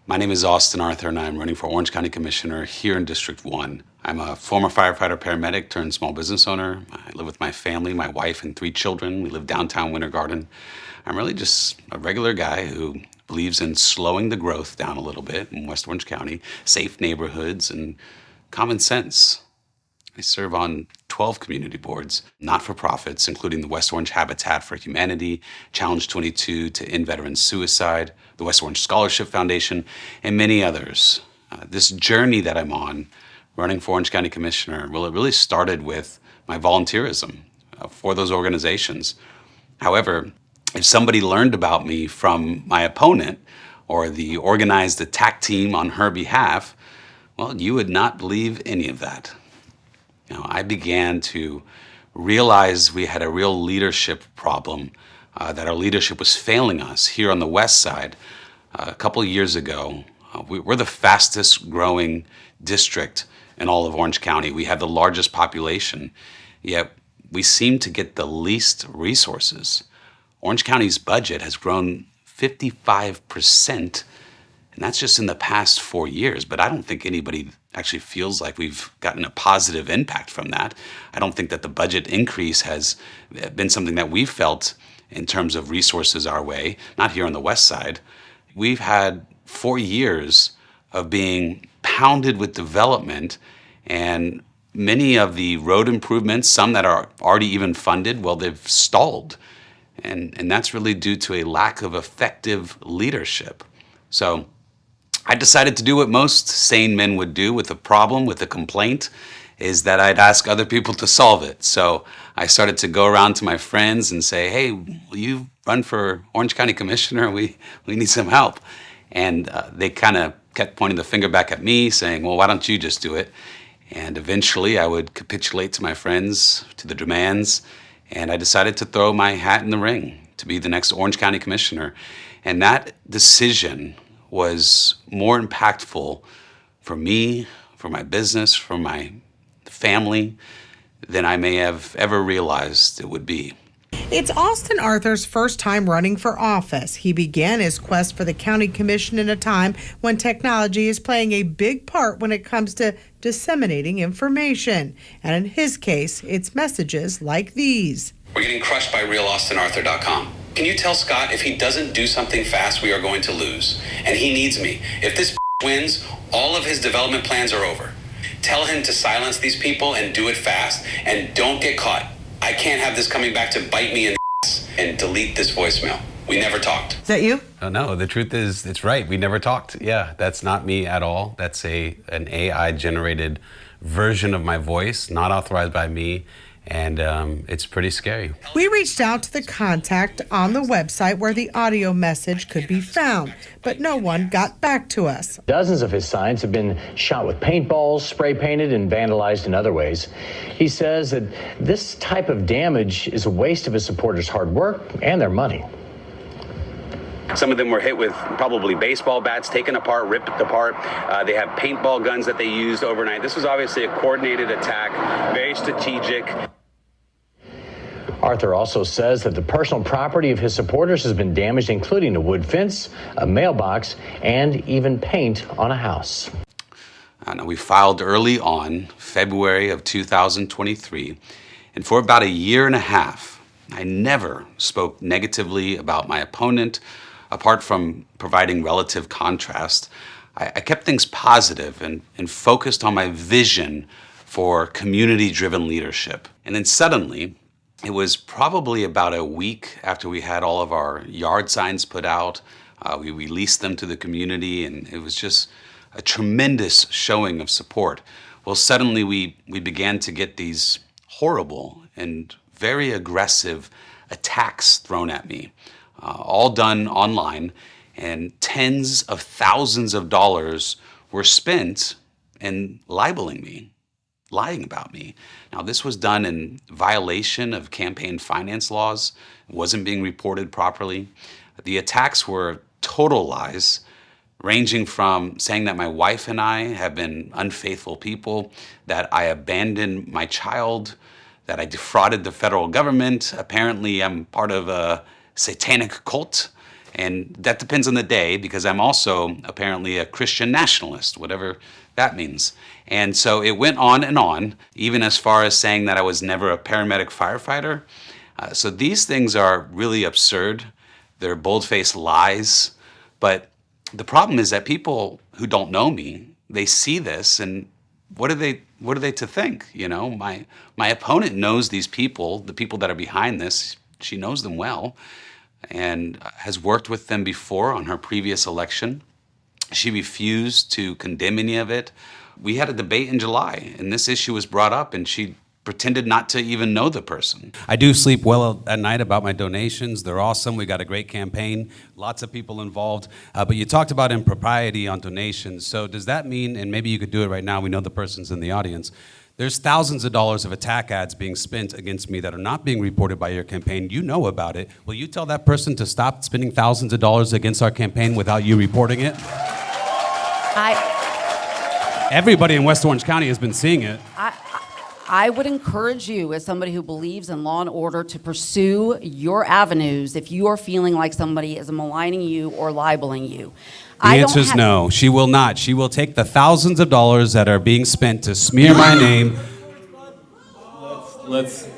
My name is Austin Arthur, and I'm running for Orange County Commissioner here in District 1. I'm a former firefighter paramedic turned small business owner. I live with my family, my wife, and 3 children. We live downtown Winter Garden. I'm really just a regular guy who believes in slowing the growth down a little bit in West Orange County, safe neighborhoods, and common sense. I serve on 12 community boards, not-for-profits, including the West Orange Habitat for Humanity, Challenge 22 to End Veteran Suicide, the West Orange Scholarship Foundation, and many others. This journey that I'm on, running for Orange County Commissioner, well, it really started with my volunteerism for those organizations. However, if somebody learned about me from my opponent or the organized attack team on her behalf, well, you would not believe any of that. I began to realize we had a real leadership problem, that our leadership was failing us here on the west side. A couple of years ago, we're the fastest growing district in all of Orange County. We have the largest population, yet we seem to get the least resources. Orange County's budget has grown 55%, and that's just in the past 4 years. But I don't think anybody actually feels like we've gotten a positive impact from that. I don't think that the budget increase has been something that we've felt in terms of resources our way, not here on the west side. We've had 4 years of being pounded with development, and many of the road improvements, some that are already even funded, well, they've stalled. And that's really due to a lack of effective leadership. So I decided to do what most sane men would do with a problem, with a complaint, is that I'd ask other people to solve it. So I started to go around to my friends and say, hey, will you run for Orange County Commissioner? We need some help. And they kind of kept pointing the finger back at me, saying, well, why don't you just do it? And eventually I would capitulate to my friends, to the demands, and I decided to throw my hat in the ring to be the next Orange County Commissioner. And that decision was more impactful for me, for my business, for my family, than I may have ever realized it would be. It's Austin Arthur's first time running for office. He began his quest for the county commission in a time when technology is playing a big part when it comes to disseminating information. And in his case, it's messages like these. We're getting crushed by realaustinarthur.com. Can you tell Scott if he doesn't do something fast, we are going to lose? And he needs me. If this wins, all of his development plans are over. Tell him to silence these people and do it fast. And don't get caught. I can't have this coming back to bite me in the ass. And delete this voicemail. We never talked. Is that you? Oh, no, the truth is, it's right. We never talked. Yeah, that's not me at all. That's an AI-generated version of my voice, not authorized by me. And it's pretty scary. We reached out to the contact on the website where the audio message could be found, but no one got back to us. Dozens of his signs have been shot with paintballs, spray painted, and vandalized in other ways. He says that this type of damage is a waste of his supporters' hard work and their money. Some of them were hit with probably baseball bats, taken apart, ripped apart. They have paintball guns that they used overnight. This was obviously a coordinated attack, very strategic. Arthur also says that the personal property of his supporters has been damaged, including a wood fence, a mailbox, and even paint on a house. Now, we filed early on, February of 2023, and for about a year and a half, I never spoke negatively about my opponent, apart from providing relative contrast. I kept things positive and focused on my vision for community-driven leadership. And then suddenly, it was probably about a week after we had all of our yard signs put out. We released them to the community, and it was just a tremendous showing of support. Well, suddenly we began to get these horrible and very aggressive attacks thrown at me, all done online, and tens of thousands of dollars were spent in libeling me, lying about me. Now, this was done in violation of campaign finance laws. It wasn't being reported properly. The attacks were total lies, ranging from saying that my wife and I have been unfaithful people, that I abandoned my child, that I defrauded the federal government. Apparently, I'm part of a satanic cult, And that depends on the day, because I'm also apparently a Christian nationalist, whatever that means. And so it went on, even as far as saying that I was never a paramedic firefighter. So these things are really absurd. They're bold-faced lies. But the problem is that people who don't know me, they see this, and what are they to think? You know, my opponent knows these people, the people that are behind this. She knows them well and has worked with them before on her previous election. She refused to condemn any of it. We had a debate in July, and this issue was brought up, and she pretended not to even know the person. I do sleep well at night about my donations. They're awesome. We got a great campaign, lots of people involved. But you talked about impropriety on donations. So does that mean, and maybe you could do it right now, we know the person's in the audience, there's thousands of dollars of attack ads being spent against me that are not being reported by your campaign. You know about it. Will you tell that person to stop spending thousands of dollars against our campaign without you reporting it? Everybody in West Orange County has been seeing it. I would encourage you, as somebody who believes in law and order, to pursue your avenues if you are feeling like somebody is maligning you or libeling you. The answer is no. She will not. She will take the thousands of dollars that are being spent to smear my name. Let's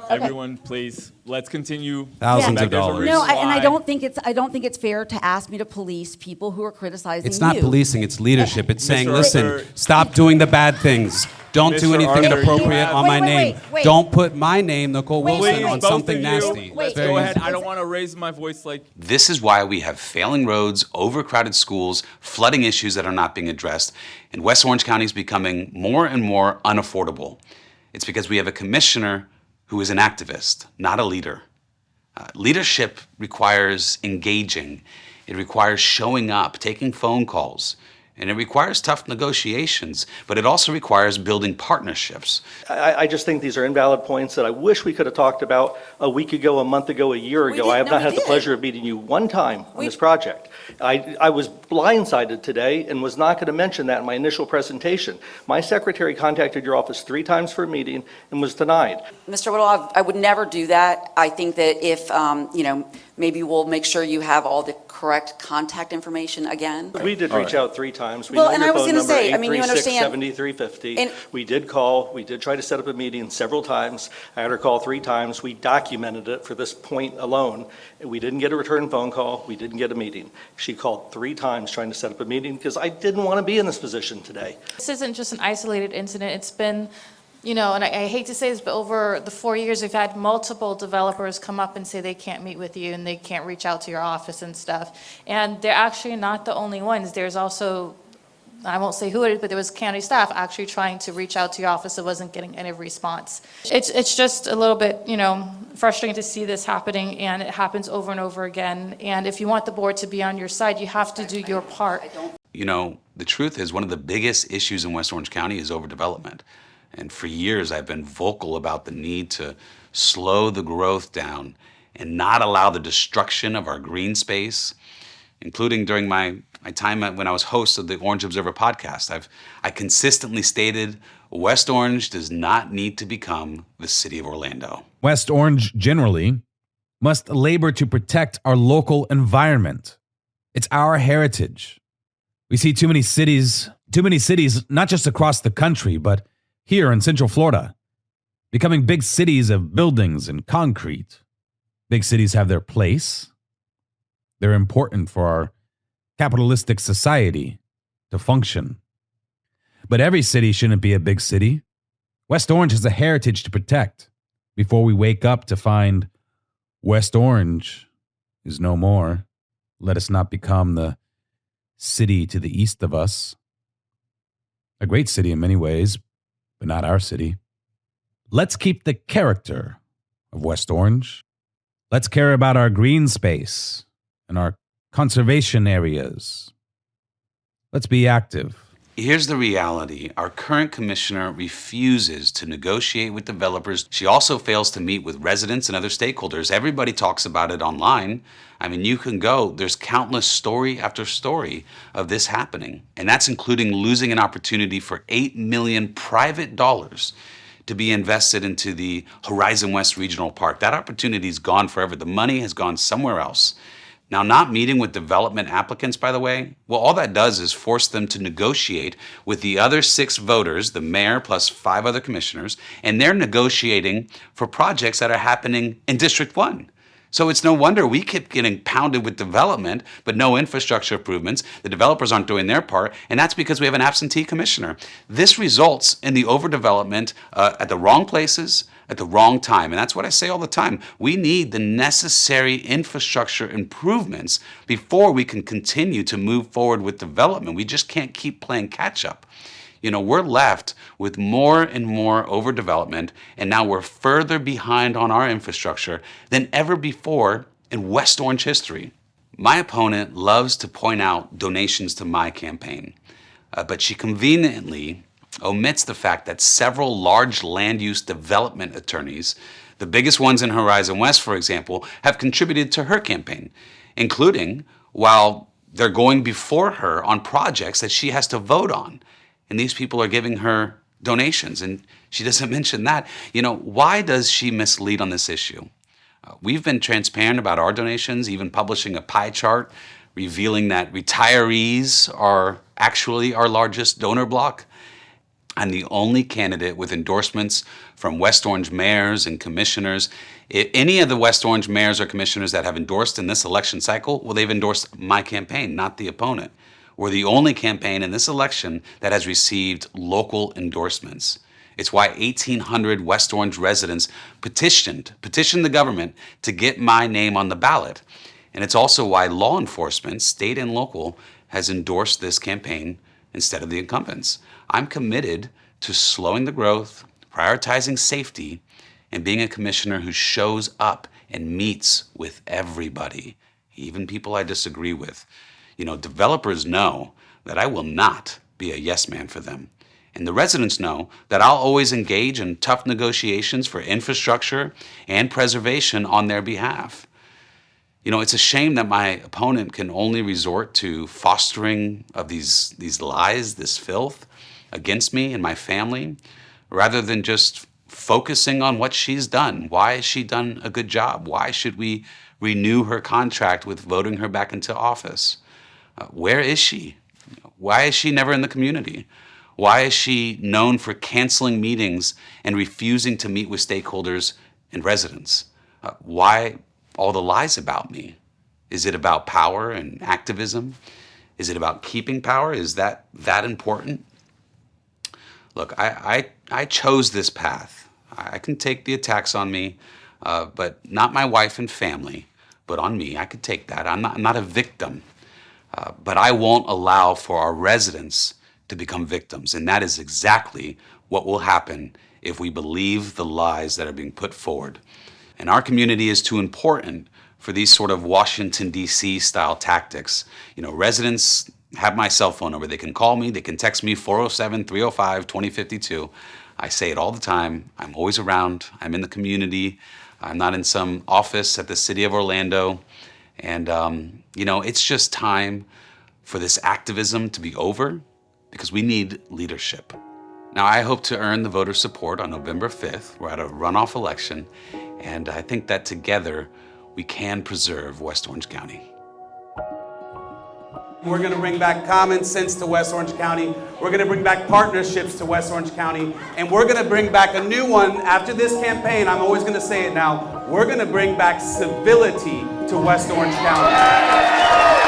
everyone, please. Let's continue. Thousands of dollars. No, and I don't think it's fair to ask me to police people who are criticizing you. It's not policing. It's leadership. It's saying, Mr. listen, Arthur, stop doing the bad things. Don't do Mr. anything Arthur, inappropriate on my name. wait. Don't put my name, Nicole Wait, Wilson, wait, on both something of you, nasty. Wait, Go ahead. easy. I don't want to raise my voice like. This is why we have failing roads, overcrowded schools, flooding issues that are not being addressed, and West Orange County is becoming more and more unaffordable. It's because we have a commissioner who is an activist, not a leader. Leadership requires engaging. It requires showing up, taking phone calls, and it requires tough negotiations, but it also requires building partnerships. I just think these are invalid points that I wish we could have talked about a week ago, a month ago, a year ago. I have not had the pleasure of meeting you one time on this project. I was blindsided today and was not going to mention that in my initial presentation. My secretary contacted your office 3 times for a meeting and was denied. Mr. Whittle, I would never do that. I think that if, maybe we'll make sure you have all the correct contact information again. We did reach out 3 times. We Well, know and your I was phone gonna number, say, I mean, you understand- 836-7350. And- We did call. We did try to set up a meeting several times. I had her call 3 times. We documented it for this point alone. We didn't get a return phone call. We didn't get a meeting. She called 3 times trying to set up a meeting because I didn't want to be in this position today. This isn't just an isolated incident. It's been, and I hate to say this, but over the 4 years, we've had multiple developers come up and say they can't meet with you and they can't reach out to your office and stuff. And they're actually not the only ones. There's also, I won't say who it is, but there was county staff actually trying to reach out to your office that wasn't getting any response. It's just a little bit, frustrating to see this happening, and it happens over and over again. And if you want the board to be on your side, you have to do your part. The truth is, one of the biggest issues in West Orange County is overdevelopment. And for years, I've been vocal about the need to slow the growth down and not allow the destruction of our green space, including during my time when I was host of the Orange Observer podcast. I consistently stated West Orange does not need to become the city of Orlando. West Orange generally must labor to protect our local environment. It's our heritage. We see too many cities, not just across the country, but here in Central Florida, becoming big cities of buildings and concrete. Big cities have their place. They're important for our capitalistic society to function. But every city shouldn't be a big city. West Orange has a heritage to protect before we wake up to find West Orange is no more. Let us not become the city to the east of us. A great city in many ways, but not our city. Let's keep the character of West Orange. Let's care about our green space and our conservation areas. Let's be active. Here's the reality. Our current commissioner refuses to negotiate with developers. She also fails to meet with residents and other stakeholders. Everybody talks about it online. You can go. There's countless story after story of this happening. And that's including losing an opportunity for $8 million private dollars to be invested into the Horizon West Regional Park. That opportunity's gone forever. The money has gone somewhere else. Now, not meeting with development applicants, by the way, well, all that does is force them to negotiate with the other 6 voters, the mayor plus 5 other commissioners, and they're negotiating for projects that are happening in District 1. So it's no wonder we keep getting pounded with development, but no infrastructure improvements. The developers aren't doing their part, and that's because we have an absentee commissioner. This results in the overdevelopment at the wrong places, at the wrong time. And that's what I say all the time. We need the necessary infrastructure improvements before we can continue to move forward with development. We just can't keep playing catch up. You know, we're left with more and more overdevelopment, and now we're further behind on our infrastructure than ever before in West Orange history. My opponent loves to point out donations to my campaign, but she conveniently omits the fact that several large land use development attorneys, the biggest ones in Horizon West, for example, have contributed to her campaign, including while they're going before her on projects that she has to vote on. And these people are giving her donations, and she doesn't mention that. You know, why does she mislead on this issue? We've been transparent about our donations, even publishing a pie chart revealing that retirees are actually our largest donor block. I'm the only candidate with endorsements from West Orange mayors and commissioners. If any of the West Orange mayors or commissioners that have endorsed in this election cycle, well, they've endorsed my campaign, not the opponent. We're the only campaign in this election that has received local endorsements. It's why 1,800 West Orange residents petitioned the government to get my name on the ballot. And it's also why law enforcement, state and local, has endorsed this campaign instead of the incumbents. I'm committed to slowing the growth, prioritizing safety, and being a commissioner who shows up and meets with everybody, even people I disagree with. You know, developers know that I will not be a yes man for them. And the residents know that I'll always engage in tough negotiations for infrastructure and preservation on their behalf. You know, it's a shame that my opponent can only resort to fostering of these lies, this filth against me and my family, rather than just focusing on what she's done. Why has she done a good job? Why should we renew her contract with voting her back into office? Where is she? Why is she never in the community? Why is she known for canceling meetings and refusing to meet with stakeholders and residents? Why all the lies about me? Is it about power and activism? Is it about keeping power? Is that important? Look, I chose this path. I can take the attacks on me, but not my wife and family, but on me. I could take that. I'm not a victim. But I won't allow for our residents to become victims. And that is exactly what will happen if we believe the lies that are being put forward. And our community is too important for these sort of Washington, D.C. style tactics. You know, residents have my cell phone number. They can call me. They can text me 407-305-2052. I say it all the time. I'm always around. I'm in the community. I'm not in some office at the city of Orlando. And, you know, it's just time for this activism to be over because we need leadership. Now, I hope to earn the voter support on November 5th. We're at a runoff election, and I think that together we can preserve West Orange County. We're going to bring back common sense to West Orange County. We're going to bring back partnerships to West Orange County. And we're going to bring back a new one after this campaign. I'm always going to say it now. We're going to bring back civility to West Orange County.